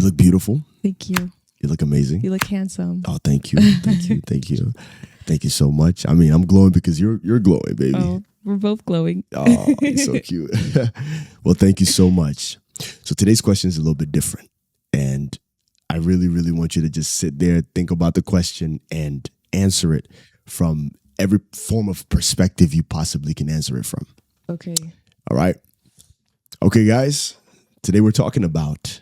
You look beautiful. Thank you. You look amazing. You look handsome. Oh, thank you. Thank you. Thank you. Thank you so much. I mean, I'm glowing because you're glowing, baby. Oh, we're both glowing. Oh, you're so cute. Well, thank you so much. So today's question is a little bit different. And I really, really want you to just sit there, think about the question, and answer it from every form of perspective you possibly can answer it from. Okay. All right. Okay, guys. Today we're talking about,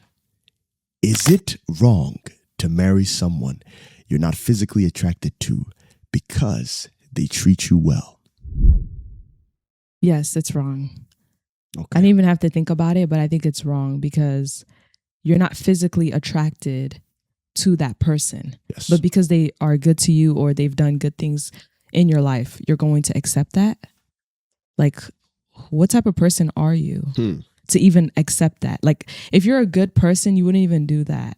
is it wrong to marry someone you're not physically attracted to because they treat you well? Yes, it's wrong. Okay. I didn't even have to think about it, but I think it's wrong because you're not physically attracted to that person. Yes. But because they are good to you or they've done good things in your life, you're going to accept that? Like, what type of person are you to even accept that? Like, if you're a good person, you wouldn't even do that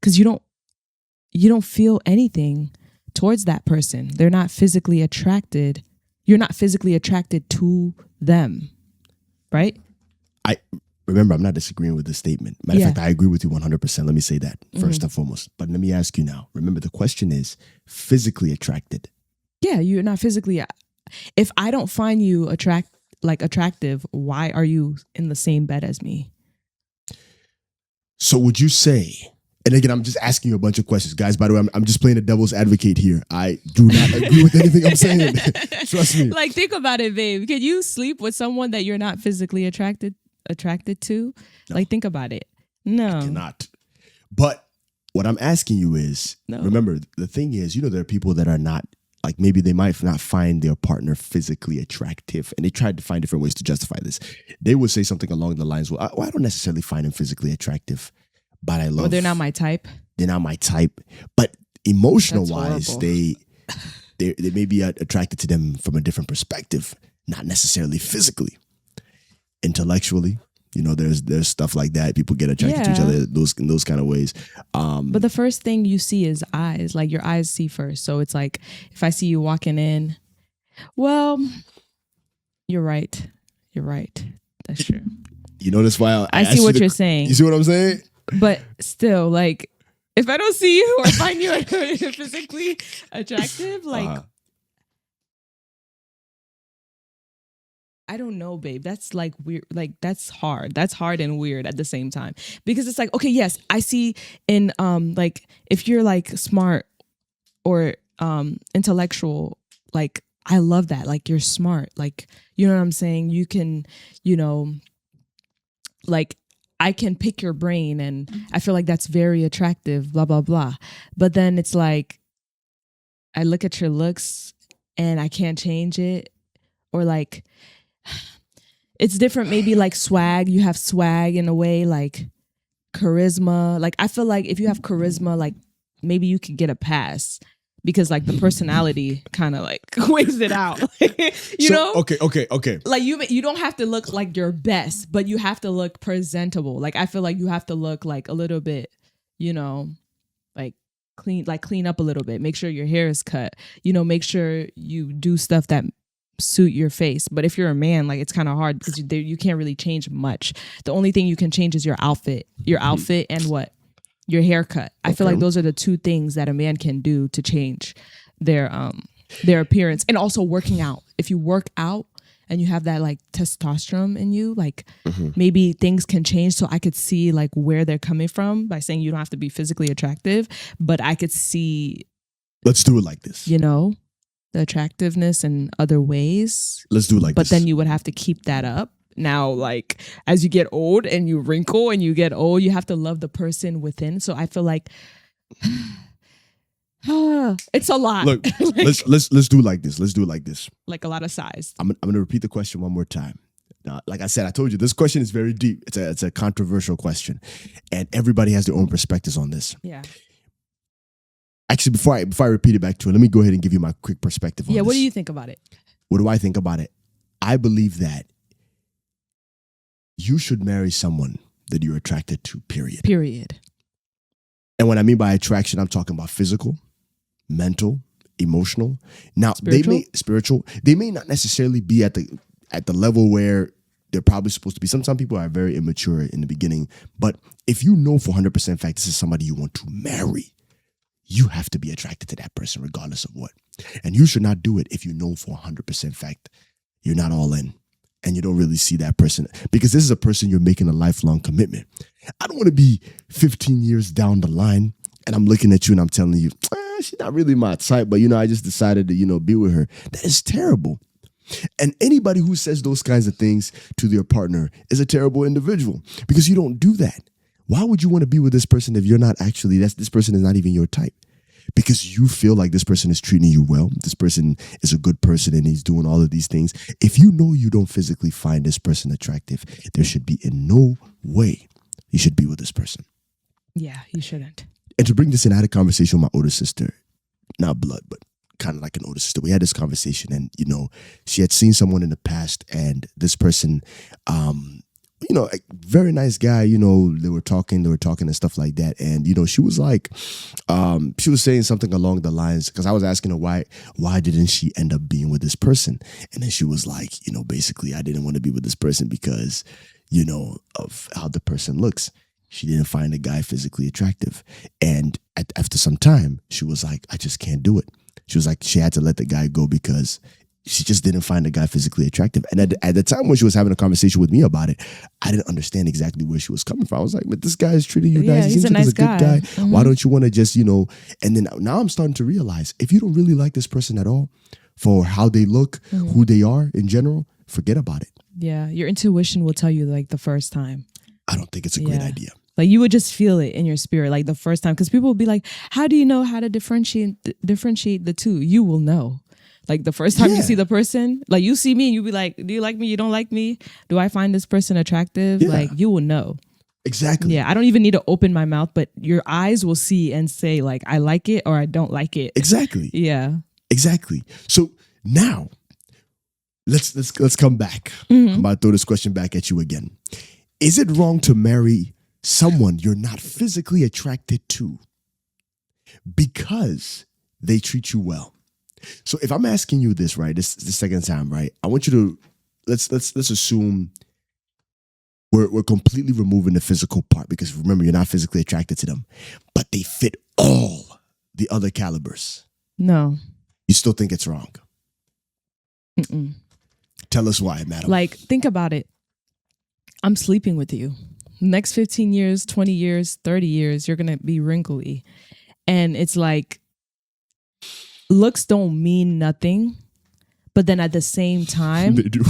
because you don't feel anything towards that person. They're not physically attracted. You're not physically attracted to them, right? Remember, I'm not disagreeing with this statement. Matter of fact, I agree with you 100%. Let me say that first and foremost. But let me ask you now. Remember, the question is physically attracted. Yeah, you're not physically. If I don't find you attractive, why are you in the same bed as me? So would you say, and again, I'm just asking you a bunch of questions. Guys, by the way, I'm just playing a devil's advocate here. I do not agree with anything I'm saying. Trust me. Like, think about it, babe. Can you sleep with someone that you're not physically attracted to? No. Like, think about it. No. I cannot. But what I'm asking you is, remember, the thing is, there are people that are not, like, maybe they might not find their partner physically attractive, and they tried to find different ways to justify this. They would say something along the lines, well, I don't necessarily find him physically attractive, but I love. Or they're not my type. They're not my type. But emotional wise, they may be attracted to them from a different perspective, not necessarily physically. Intellectually, there's stuff like that. People get attracted to each other in those kind of ways. But the first thing you see is eyes. Like, your eyes see first. So it's like, if I see you walking in, well, you're right. You're right. That's true. That's why I see what you're saying. You see what I'm saying? But still, like, if I don't see you or find you physically attractive, like, I don't know, babe. That's like weird. Like, that's hard. That's hard and weird at the same time. Because it's like, okay, yes, I see in like, if you're like smart or intellectual, like, I love that. Like, you're smart. Like, you know what I'm saying? You can, like, I can pick your brain and I feel like that's very attractive, blah, blah, blah. But then it's like, I look at your looks and I can't change it. Or like, it's different. Maybe like swag. You have swag in a way, like charisma. Like, I feel like if you have charisma, like, maybe you could get a pass because like the personality kind of like weighs it out. you know? Okay. Like, you don't have to look like your best, but you have to look presentable. Like, I feel like you have to look like a little bit, like clean up a little bit. Make sure your hair is cut. Make sure you do stuff that suit your face. But if you're a man, like, it's kind of hard because you can't really change much. The only thing you can change is your outfit and what? Your haircut. I feel like those are the two things that a man can do to change their appearance. And also working out. If you work out and you have that like testosterone in you, like maybe things can change. So I could see like where they're coming from by saying you don't have to be physically attractive, but I could see. Let's do it like this. The attractiveness in other ways. Let's do it like this. But then you would have to keep that up. Now, like, as you get old and you wrinkle and you get old, you have to love the person within. So I feel like it's a lot. Look, let's do it like this. Let's do it like this. Like a lot of size. I'm going to repeat the question one more time. Now, like I said, I told you this question is very deep. It's a controversial question, and everybody has their own perspectives on this. Yeah. Actually, before I repeat it back to you, let me go ahead and give you my quick perspective on this. Yeah, what do you think about it? What do I think about it? I believe that you should marry someone that you're attracted to, period. And what I mean by attraction, I'm talking about physical, mental, emotional. Now, spiritual? They may not necessarily be at the level where they're probably supposed to be. Some people are very immature in the beginning, but if you know for 100% fact this is somebody you want to marry, you have to be attracted to that person regardless of what. And you should not do it if you know for 100% fact you're not all in and you don't really see that person, because this is a person you're making a lifelong commitment. I don't want to be 15 years down the line and I'm looking at you and I'm telling you, she's not really my type, but I just decided to, be with her. That is terrible. And anybody who says those kinds of things to their partner is a terrible individual, because you don't do that. Why would you want to be with this person if you're not actually, this person is not even your type? Because you feel like this person is treating you well. This person is a good person and he's doing all of these things. If you know you don't physically find this person attractive, there should be in no way you should be with this person. Yeah, you shouldn't. And to bring this in, I had a conversation with my older sister, not blood, but kind of like an older sister. We had this conversation and, she had seen someone in the past and this person, a very nice guy, they were talking and stuff like that. And, she was like, she was saying something along the lines, because I was asking her why didn't she end up being with this person? And then she was like, basically I didn't want to be with this person because, of how the person looks. She didn't find the guy physically attractive. And after some time, she was like, I just can't do it. She was like, she had to let the guy go because she just didn't find the guy physically attractive. And at the time when she was having a conversation with me about it, I didn't understand exactly where she was coming from. I was like, but this guy is treating you nice. He seems like he's a good guy. Mm-hmm. Why don't you want to just, and then now I'm starting to realize, if you don't really like this person at all for how they look, who they are in general, forget about it. Yeah, your intuition will tell you like the first time. I don't think it's a great idea. Like you would just feel it in your spirit, like the first time, because people will be like, how do you know how to differentiate the two? You will know. Like the first time you see the person, like you see me and you be like, do you like me? You don't like me? Do I find this person attractive? Yeah. Like you will know. Exactly. Yeah. I don't even need to open my mouth, but your eyes will see and say like, I like it or I don't like it. Exactly. Yeah. Exactly. So now let's come back. I'm about to throw this question back at you again. Is it wrong to marry someone you're not physically attracted to because they treat you well? So if I'm asking you this, right, this is the second time, right, I want you to let's assume we're completely removing the physical part, because remember, you're not physically attracted to them, but they fit all the other calibers. No. You still think it's wrong? Mm-mm. Tell us why, madam. Like, think about it. I'm sleeping with you. Next 15 years, 20 years, 30 years, you're going to be wrinkly. And it's like, looks don't mean nothing, but then at the same time, they do.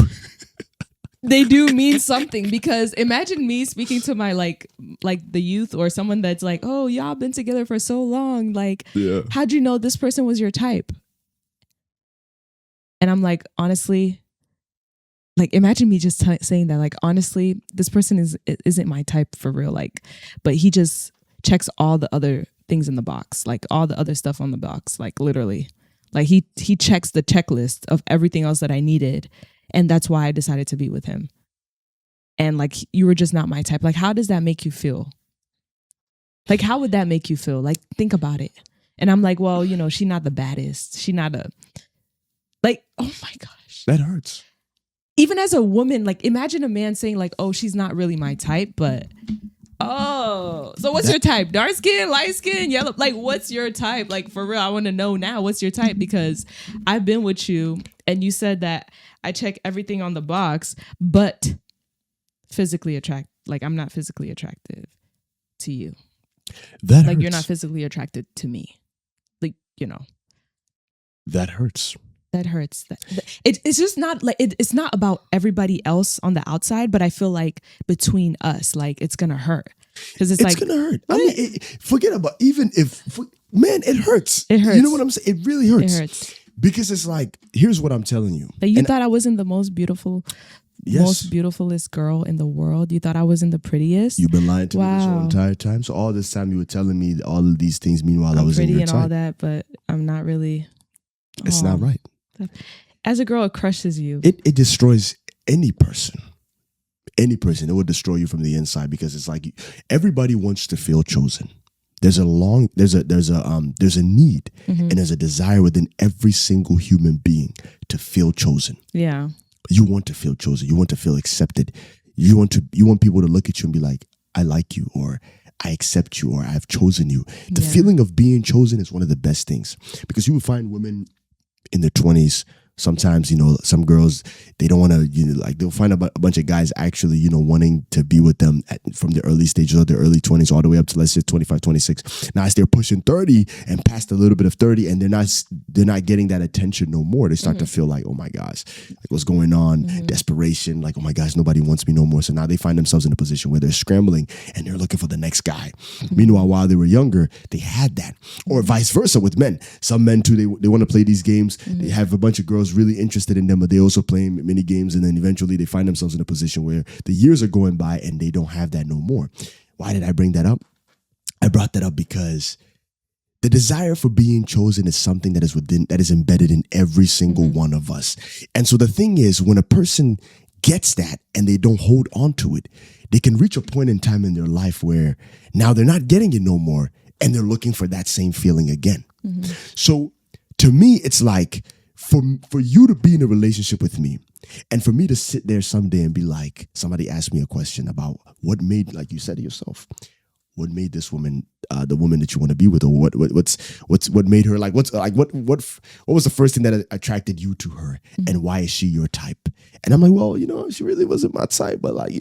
They do mean something, because imagine me speaking to my like the youth or someone that's like, oh, y'all been together for so long. Like, how'd you know this person was your type? And I'm like, honestly, like, imagine me just saying that, like, honestly, this person isn't my type for real. Like, but he just checks all the other things in the box, like all the other stuff on the box, like literally, like he checks the checklist of everything else that I needed. And that's why I decided to be with him. And like, you were just not my type. Like, how does that make you feel? Like, how would that make you feel? Like, think about it. And I'm like, well, she's not the baddest. She's not like, oh my gosh. That hurts. Even as a woman, like, imagine a man saying like, oh, she's not really my type, but oh, so what's your type? Dark skin, light skin, yellow? Like, what's your type? Like, for real, I want to know now, what's your type? Because I've been with you and you said that I check everything on the box, but I'm not physically attractive to you. That like hurts. You're not physically attracted to me. Like, That hurts. That hurts. It's just not like it's not about everybody else on the outside, but I feel like between us, like it's gonna hurt, because it's like gonna hurt. I mean, forget about even if man, it hurts. It hurts. You know what I'm saying? It really hurts. It hurts because it's like, here's what I'm telling you. That you thought I wasn't the most beautiful. Yes. Most beautifulest girl in the world. You thought I wasn't the prettiest. You've been lying to me this whole entire time. So all this time you were telling me all of these things. Meanwhile, I was in your pretty and all that, but I'm not really. It's not right. As a girl, it crushes you. It destroys any person. Any person. It will destroy you from the inside, because it's like everybody wants to feel chosen. There's a need and there's a desire within every single human being to feel chosen. Yeah. You want to feel chosen. You want to feel accepted. You want people to look at you and be like, I like you, or I accept you, or I've chosen you. The feeling of being chosen is one of the best things, because you will find women in their 20s. Sometimes, some girls, they don't want to, they'll find a bunch of guys actually, wanting to be with them from the early stages of their early 20s all the way up to, let's say, 25, 26. Now, as they're pushing 30 and past a little bit of 30, and they're not getting that attention no more, they start to feel like, oh my gosh, like, what's going on? Desperation, like, oh my gosh, nobody wants me no more. So now they find themselves in a position where they're scrambling and they're looking for the next guy. Meanwhile, while they were younger, they had that. Or vice versa with men. Some men too, they want to play these games. They have a bunch of girls really interested in them, but they also play many games, and then eventually they find themselves in a position where the years are going by and they don't have that no more. Why did I bring that up? I brought that up because the desire for being chosen is something that is embedded in every single one of us. And so the thing is, when a person gets that and they don't hold on to it, they can reach a point in time in their life where now they're not getting it no more, and they're looking for that same feeling again. So to me, it's like, for you to be in a relationship with me, and for me to sit there someday and be like, somebody asked me a question about what made, like you said to yourself, what made this woman the woman that you want to be with, or what made her, like, what was the first thing that attracted you to her, and why is she your type? And I'm like, well, she really wasn't my type, but like,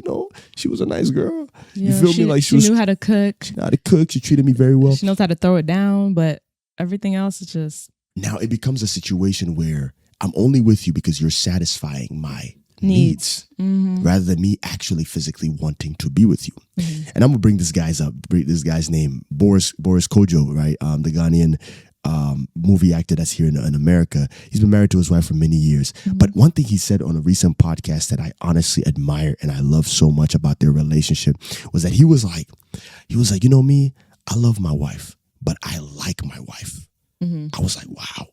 she was a nice girl. You feel me? Like she knew how to cook. She knew how to cook. She treated me very well. She knows how to throw it down, but everything else is just. Now it becomes a situation where I'm only with you because you're satisfying my needs, rather than me actually physically wanting to be with you. And I'm gonna bring this guy's name, Boris Kojo, right? The Ghanaian movie actor that's here in America. He's been married to his wife for many years. But one thing he said on a recent podcast that I honestly admire and I love so much about their relationship was that he was like, me, I love my wife, but I like my wife. I was like, wow.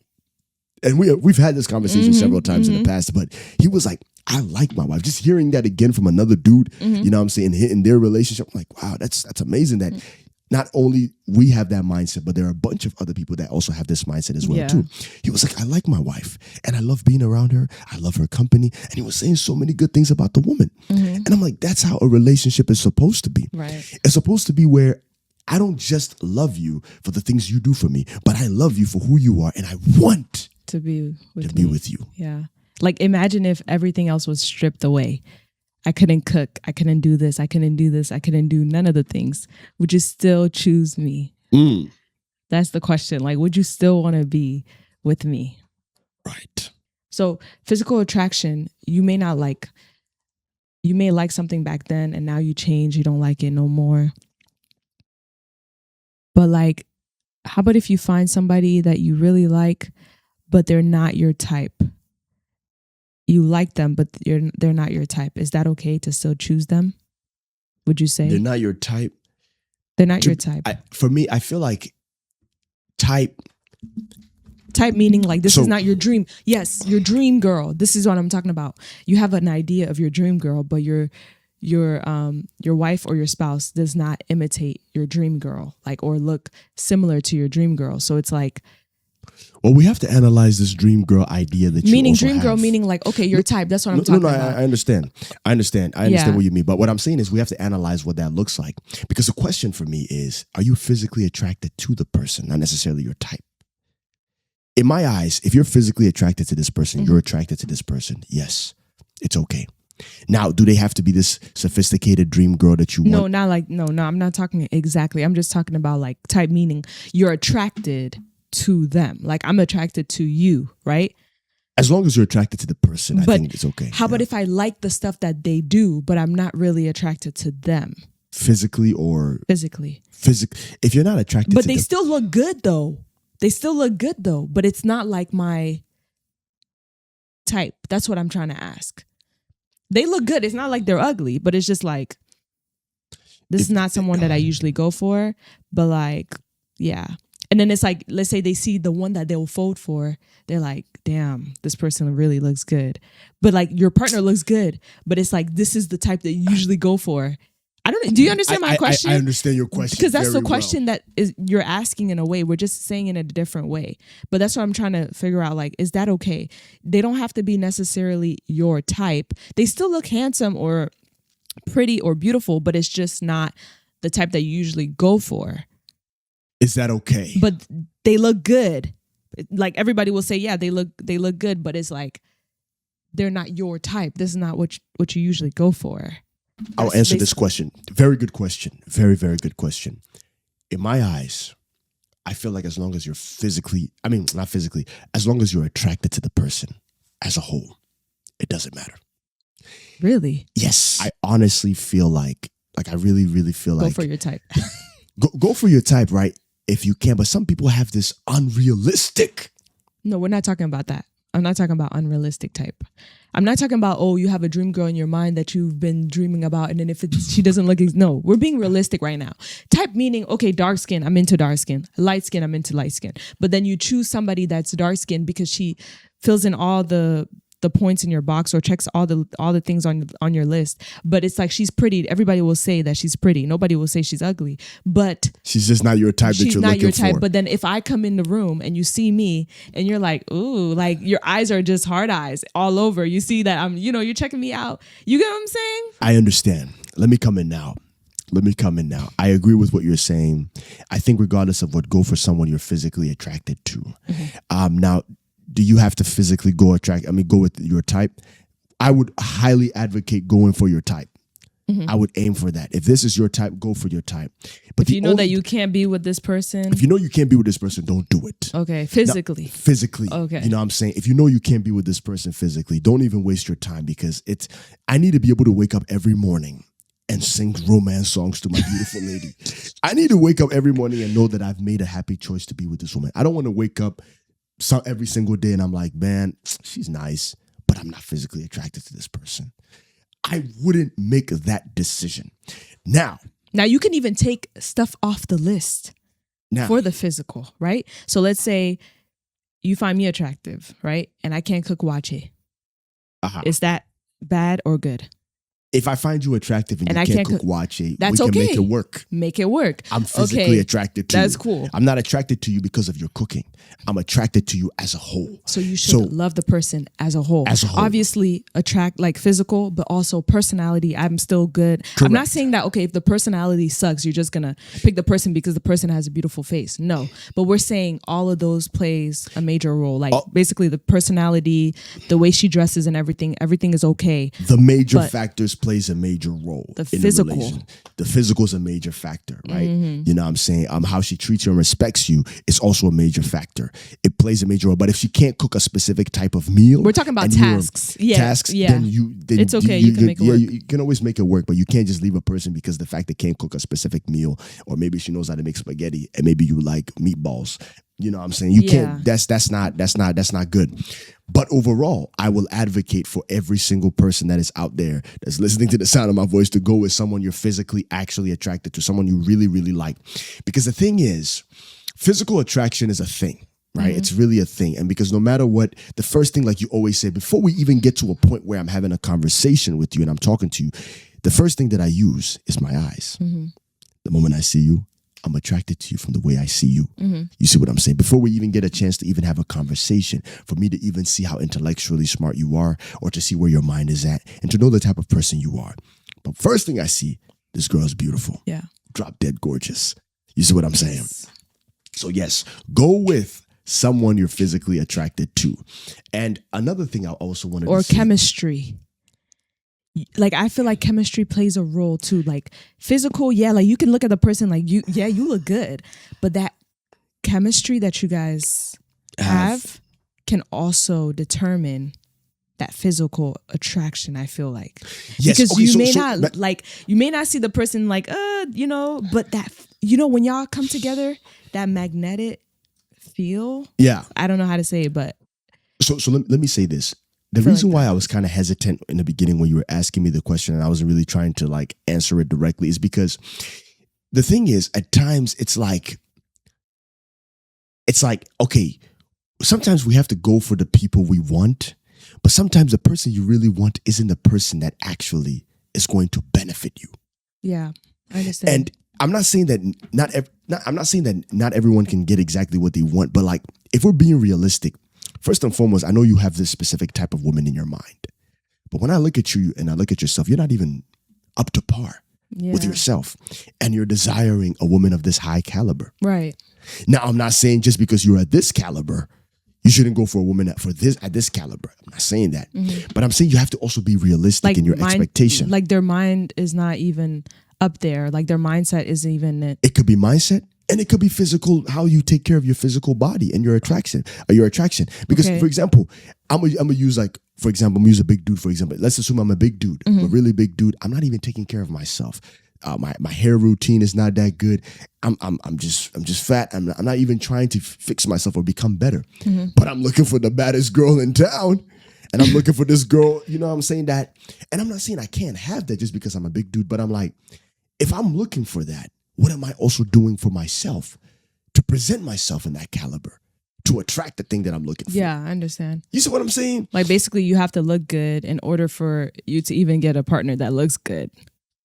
And we've had this conversation several times in the past, but he was like, I like my wife. Just hearing that again from another dude, you know what I'm saying, in their relationship, I'm like, wow, that's amazing that not only we have that mindset, but there are a bunch of other people that also have this mindset as well too. He was like, I like my wife and I love being around her. I love her company. And he was saying so many good things about the woman. And I'm like, that's how a relationship is supposed to be. Right. It's supposed to be where I don't just love you for the things you do for me, but I love you for who you are, and I want to be with you. Yeah. Like, imagine if everything else was stripped away. I couldn't cook. I couldn't do this. I couldn't do this. I couldn't do none of the things. Would you still choose me? That's the question. Like, would you still want to be with me? Right. So physical attraction, you may like something back then and now you change. You don't like it no more. But like, how about if you find somebody that you really like, but they're not your type? You like them, but they're not your type. Is that okay to still choose them? Would you say? They're not your type? They're not your type. For me, I feel like type meaning like this is not your dream. Yes, your dream girl. This is what I'm talking about. You have an idea of your dream girl, but your wife or your spouse does not imitate your dream girl, like, or look similar to your dream girl. So it's like, well, we have to analyze this dream girl idea that you meaning also dream have. girl, meaning like, okay, your type. That's what I'm talking about. I understand what you mean. But what I'm saying is we have to analyze what that looks like, because the question for me is, are you physically attracted to the person, not necessarily your type? In my eyes, if you're physically attracted to this person, you're attracted to this person. Yes, it's okay. Now, do they have to be this sophisticated dream girl that you want? No, I'm not talking exactly. I'm just talking about like type, meaning you're attracted to them. Like, I'm attracted to you, right? As long as you're attracted to the person, I think it's okay. How about if I like the stuff that they do, but I'm not really attracted to them? Physically or? Physically. If you're not attracted but they still look good though. But it's not like my type. That's what I'm trying to ask. They look good. It's not like they're ugly, but it's just like, this is not someone that I usually go for, but like, yeah. And then it's like, let's say they see the one that they'll fold for. They're like, damn, this person really looks good. But like, your partner looks good, but it's like, this is the type that you usually go for. I don't know. Do you understand my question? I understand your question because that's very the question that is you're asking in a way. We're just saying it in a different way. But that's what I'm trying to figure out. Like, is that okay? They don't have to be necessarily your type. They still look handsome or pretty or beautiful, but it's just not the type that you usually go for. Is that okay? But they look good. Like everybody will say, yeah, they look good, but it's like they're not your type. This is not what you usually go for. I'll answer this question. Very good question. Very, very good question. In my eyes, I feel like as long as you're not physically, as long as you're attracted to the person as a whole, it doesn't matter. Really? Yes. I honestly feel like I really, really feel like. Go for your type. go for your type, right? If you can. But some people have this unrealistic. No, we're not talking about that. I'm not talking about unrealistic type. I'm not talking about, you have a dream girl in your mind that you've been dreaming about. And then if she doesn't look, no, we're being realistic right now. Type meaning, okay, dark skin, I'm into dark skin. Light skin, I'm into light skin. But then you choose somebody that's dark skin because she fills in all the points in your box or checks all the things on your list. But it's like she's pretty. Everybody will say that she's pretty. Nobody will say she's ugly. But she's just not your type that you're looking for. She's not your type. But then if I come in the room and you see me and you're like, ooh, like your eyes are just hard eyes all over. You see that you're checking me out. You get what I'm saying? I understand. Let me come in now. I agree with what you're saying. I think regardless of what, go for someone you're physically attracted to. Mm-hmm. Now, do you have to physically go with your type? I would highly advocate going for your type. Mm-hmm. I would aim for that. If this is your type, go for your type. But if you know that you can't be with this person. If you know you can't be with this person, don't do it. Okay, physically. Now, physically. Okay. You know what I'm saying? If you know you can't be with this person physically, don't even waste your time because I need to be able to wake up every morning and sing romance songs to my beautiful lady. I need to wake up every morning and know that I've made a happy choice to be with this woman. I don't want to wake up every single day and I'm like, man, she's nice, but I'm not physically attracted to this person. I wouldn't make that decision. Now you can even take stuff off the list for the physical, right? So let's say you find me attractive, right? And I can't cook wache. Uh-huh. Is that bad or good? If I find you attractive and you can't cook wache, that's we okay. can make it work. Make it work. I'm physically attracted to you. That's cool. I'm not attracted to you because of your cooking. I'm attracted to you as a whole. So you should love the person as a whole. Obviously attract like physical, but also personality. I'm still good. Correct. I'm not saying that, okay, if the personality sucks, you're just going to pick the person because the person has a beautiful face. No. But we're saying all of those plays a major role. Like basically the personality, the way she dresses and everything is okay. The major factors plays a major role. The physical. The physical is a major factor, right? Mm-hmm. You know what I'm saying? How she treats you and respects you is also a major factor. It plays a major role. But if she can't cook a specific type of meal, we're talking about tasks. Then it's okay. You can make it work. You can always make it work, but you can't just leave a person because the fact they can't cook a specific meal, or maybe she knows how to make spaghetti and maybe you like meatballs. You know what I'm saying? You can't. That's not good. But overall, I will advocate for every single person that is out there that's listening to the sound of my voice to go with someone you're physically actually attracted to, someone you really, really like. Because the thing is, physical attraction is a thing, right? Mm-hmm. It's really a thing. And because no matter what, the first thing, like you always say, before we even get to a point where I'm having a conversation with you and I'm talking to you, the first thing that I use is my eyes. Mm-hmm. The moment I see you, I'm attracted to you from the way I see you. Mm-hmm. You see what I'm saying? Before we even get a chance to even have a conversation, for me to even see how intellectually smart you are, or to see where your mind is at, and to know the type of person you are. But first thing I see, this girl is beautiful. Yeah. Drop dead gorgeous. You see what I'm saying? So yes, go with someone you're physically attracted to. And another thing I also wanted to say. Or chemistry. Like I feel like chemistry plays a role too. Like physical, like you can look at the person like you look good, but that chemistry that you guys have can also determine that physical attraction. I feel like because you may not see the person like but that when y'all come together, that magnetic feel. Yeah, I don't know how to say it, but so let me say this. The reason why I was kind of hesitant in the beginning when you were asking me the question and I wasn't really trying to like answer it directly is because the thing is, at times it's like, okay, sometimes we have to go for the people we want, but sometimes the person you really want isn't the person that actually is going to benefit you. Yeah, I understand. And I'm not saying that I'm not saying that not everyone can get exactly what they want, but like if we're being realistic, first and foremost, I know you have this specific type of woman in your mind. But when I look at you and I look at yourself, you're not even up to par with yourself. And you're desiring a woman of this high caliber. Right. Now, I'm not saying just because you're at this caliber, you shouldn't go for a woman at this caliber. I'm not saying that. But I'm saying you have to also be realistic Like in your expectation. Like their mind is not even up there. Like their mindset isn't even it. It could be mindset. And it could be physical, how you take care of your physical body and your attraction. Because, for example, I'm gonna use I'm gonna use a big dude, for example. Let's assume I'm a big dude, a really big dude. I'm not even taking care of myself. My hair routine is not that good. I'm just fat. I'm not even trying to fix myself or become better. But I'm looking for the baddest girl in town. And I'm looking for this girl, you know what I'm saying? That, and I'm not saying I can't have that just because I'm a big dude, but I'm like, if I'm looking for that, what am I also doing for myself to present myself in that caliber, to attract the thing that I'm looking for? Yeah, I understand. You see what I'm saying? Like basically you have to look good in order for you to even get a partner that looks good.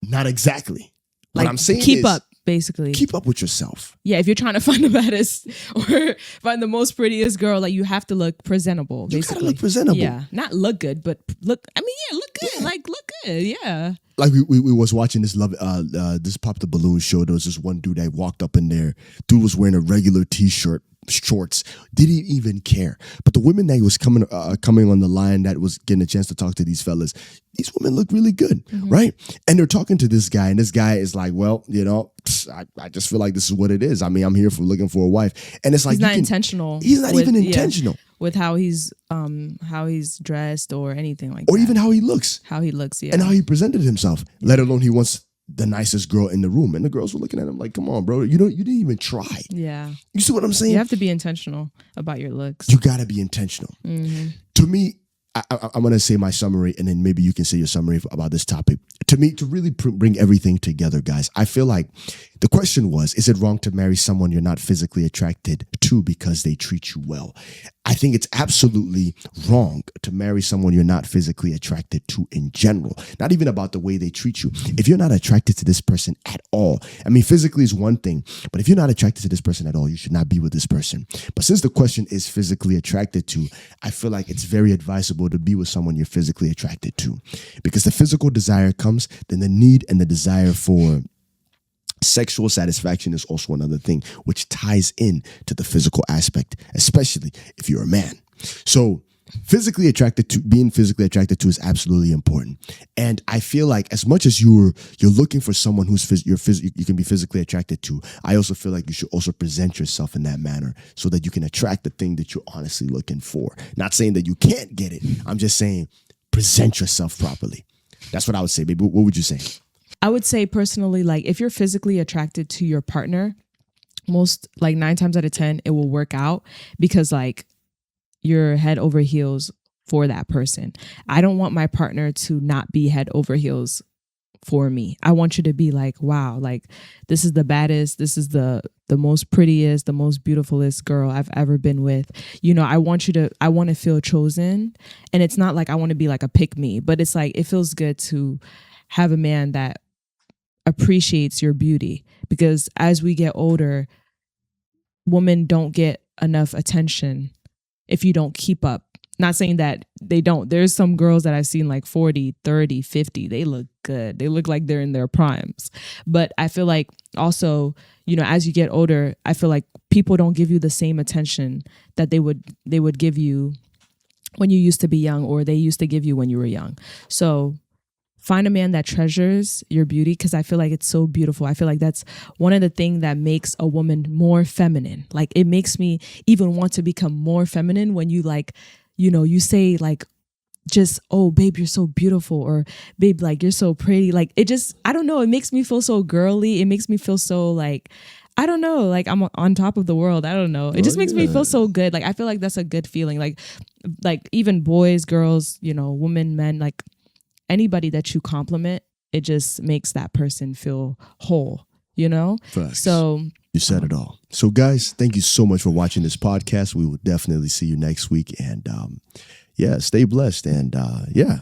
Not exactly. Like, what I'm saying keep is, up, basically. Keep up with yourself. Yeah, if you're trying to find the baddest or find the most prettiest girl, like you have to look presentable, basically. You gotta look presentable. Yeah, not look good, but look good. Yeah. Like look good, yeah. Like we was watching this this Pop the Balloon show. There was this one dude that walked up in there. Dude was wearing a regular t-shirt, shorts, didn't even care. But the women that was coming on the line that was getting a chance to talk to these fellas, these women look really good, right? And they're talking to this guy, and this guy is like, well, you know, I just feel like this is what it is. I mean, I'm here for looking for a wife. And it's like, he's not intentional. He's not even intentional. With how he's dressed or anything like that. Or even how he looks. How he looks, yeah. And how he presented himself, let alone he wants the nicest girl in the room. And the girls were looking at him like, come on, bro. You didn't even try. Yeah. You see what I'm saying? You have to be intentional about your looks. You got to be intentional. To me, I'm going to say my summary, and then maybe you can say your summary about this topic. To me, to really bring everything together, guys, I feel like the question was, is it wrong to marry someone you're not physically attracted to because they treat you well? I think it's absolutely wrong to marry someone you're not physically attracted to in general. Not even about the way they treat you. If you're not attracted to this person at all, I mean, physically is one thing, but if you're not attracted to this person at all, you should not be with this person. But since the question is physically attracted to, I feel like it's very advisable to be with someone you're physically attracted to. Because the physical desire comes, then the need and the desire for sexual satisfaction is also another thing, which ties in to the physical aspect, especially if you're a man. So being physically attracted to is absolutely important. And I feel like as much as you're looking for someone who's you can be physically attracted to, I also feel like you should also present yourself in that manner so that you can attract the thing that you're honestly looking for. Not saying that you can't get it. I'm just saying present yourself properly. That's what I would say, baby. What would you say? I would say personally, like if you're physically attracted to your partner, most like 9 times out of 10, it will work out because like you're head over heels for that person. I don't want my partner to not be head over heels for me. I want you to be like, wow, like this is the baddest, this is the most prettiest, the most beautifulest girl I've ever been with. You know, I want to feel chosen. And it's not like I want to be like a pick me, but it's like it feels good to have a man that appreciates your beauty, because as we get older, women don't get enough attention if you don't keep up. Not saying that they don't. There's some girls that I've seen like 40, 30, 50. They look good. They look like they're in their primes. But I feel like also, you know, as you get older, I feel like people don't give you the same attention that they would give you when you used to be young, or they used to give you when you were young. So find a man that treasures your beauty, because I feel like it's so beautiful. I feel like that's one of the things that makes a woman more feminine. Like it makes me even want to become more feminine when you like, you know, you say like, just, oh, babe, you're so beautiful, or babe, like you're so pretty. Like it just, I don't know. It makes me feel so girly. It makes me feel so like, I don't know, like I'm on top of the world. I don't know. It just makes me feel so good. Like I feel like that's a good feeling. Like even boys, girls, you know, women, men, like anybody that you compliment, it just makes that person feel whole, you know? Facts. So you said it all. So guys, thank you so much for watching this podcast. We will definitely see you next week. And yeah, stay blessed. And yeah.